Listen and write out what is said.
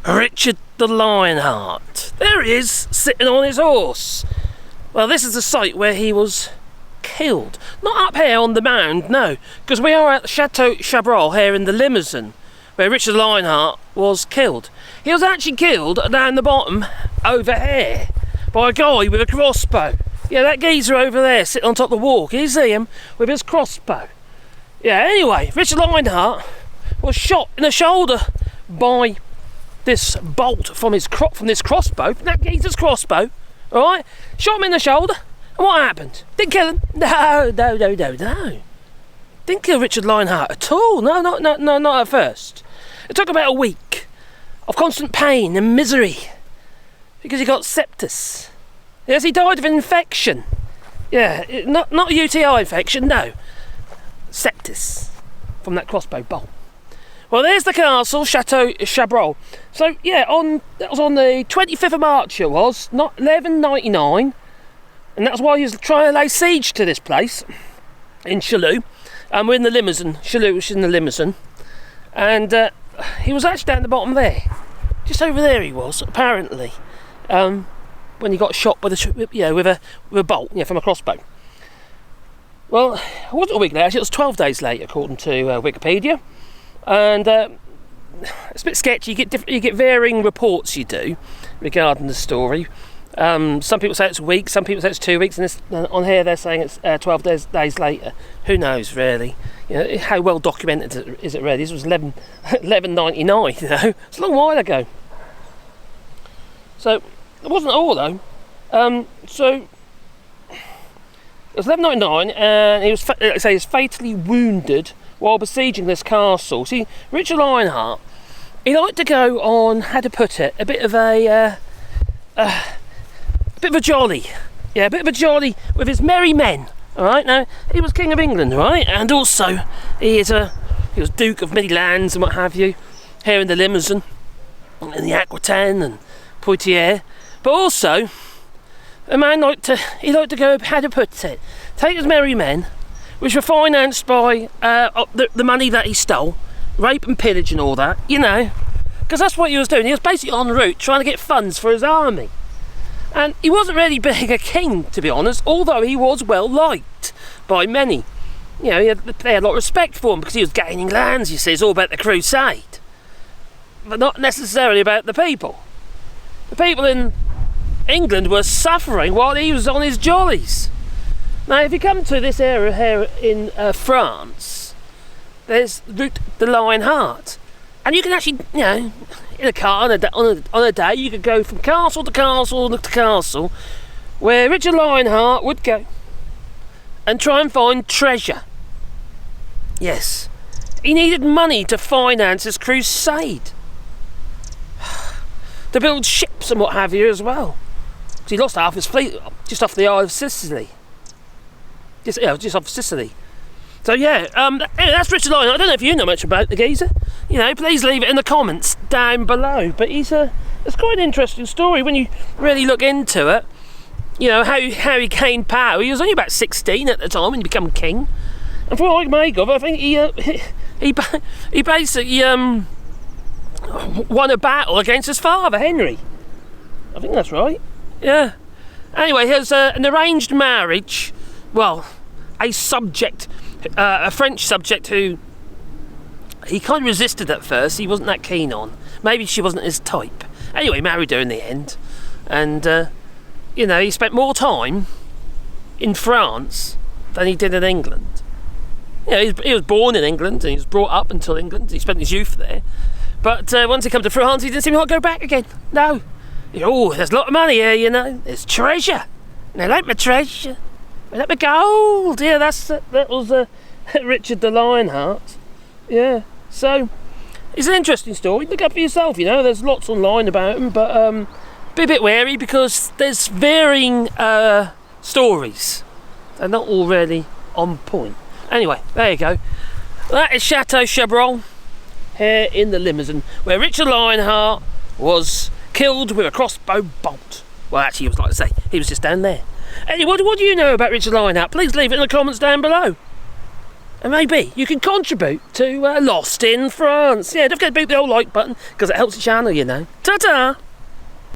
Richard the Lionheart. There he is, sitting on his horse. Well, this is the site where he was killed. Not up here on the mound, no, because we are at Chateau Chabrol here in the Limousin, where Richard the Lionheart was killed. He was actually killed down the bottom over here by a guy with a crossbow. Yeah, that geezer over there sitting on top of the wall. Can you see him with his crossbow? Yeah, anyway, Richard Lionheart was shot in the shoulder by this bolt from this crossbow, that geezer's crossbow, alright? Shot him in the shoulder, and what happened? Didn't kill him. No. Didn't kill Richard Lionheart at all. No, not at first. It took about a week of constant pain and misery because he got sepsis. Yes, he died of an infection. Yeah, not a UTI infection, no. Sepsis from that crossbow bolt. Well, there's the castle, Chateau Chabrol. So, yeah, that was on the 25th of March it was, not 1199. And that's why he was trying to lay siege to this place in Chalou. And we're in the Limousin, Chalou, which is in the Limousin. And he was actually down the bottom there. Just over there he was, apparently. When he got shot with a bolt, from a crossbow. Well, it wasn't a week later, actually, it was 12 days later, according to Wikipedia. And it's a bit sketchy. You get varying reports, you do, regarding the story. Some people say it's a week, some people say it's 2 weeks, and on here they're saying it's 12 days later. Who knows, really? How well documented is it really? This was 1199, It's a long while ago. So, it wasn't all, though. So, it was 1199, and he was fatally wounded while besieging this castle. See, Richard Lionheart, he liked to go on, how to put it, a bit of a jolly. Yeah, a bit of a jolly with his merry men. Alright, now, he was King of England, right? And also, he was Duke of many lands and what have you, here in the Limousin, and the Aquitaine and Poitiers. But also, the man liked to go, how to put it, take his merry men, which were financed by the money that he stole, rape and pillage and all that, because that's what he was doing. He was basically en route trying to get funds for his army. And he wasn't really being a king, to be honest, although he was well liked by many. They had a lot of respect for him because he was gaining lands, you see. It's all about the crusade. But not necessarily about the people. The people in England were suffering while he was on his jollies. Now, if you come to this area here in France, there's Route the Lionheart. And you can actually, in a car on a day, you could go from castle to castle to castle, where Richard Lionheart would go and try and find treasure. Yes, he needed money to finance his crusade, to build ships and what have you as well. He lost half his fleet just off the Isle of Sicily. Just off Sicily. So yeah, that's Richard Lionheart. I don't know if you know much about the geezer. Please leave it in the comments down below. But it's quite an interesting story when you really look into it. How he gained power. He was only about 16 at the time when he became king. And from what I can make of, I think he basically won a battle against his father, Henry. I think that's right. Yeah. Anyway, he has an arranged marriage. Well, a French subject who he kind of resisted at first. He wasn't that keen on. Maybe she wasn't his type. Anyway, married her in the end. And, he spent more time in France than he did in England. He was born in England and he was brought up until England. He spent his youth there. But once he came to France, he didn't seem to want to go back again. No. There's a lot of money here, There's treasure. And I like my treasure. I like my gold. Yeah, that was Richard the Lionheart. Yeah. So, it's an interesting story. Look up for yourself, There's lots online about him, but be a bit wary because there's varying stories. They're not all really on point. Anyway, there you go. That is Chateau Chabrol here in the Limousin, where Richard Lionheart was killed with a crossbow bolt. Well, actually, he was, like I say, he was just down there. Anyway, what do you know about Richard Lionheart? Please leave it in the comments down below. And maybe you can contribute to Lost in France. Yeah, don't forget to beat the old like button, because it helps the channel, you know. Ta-ta!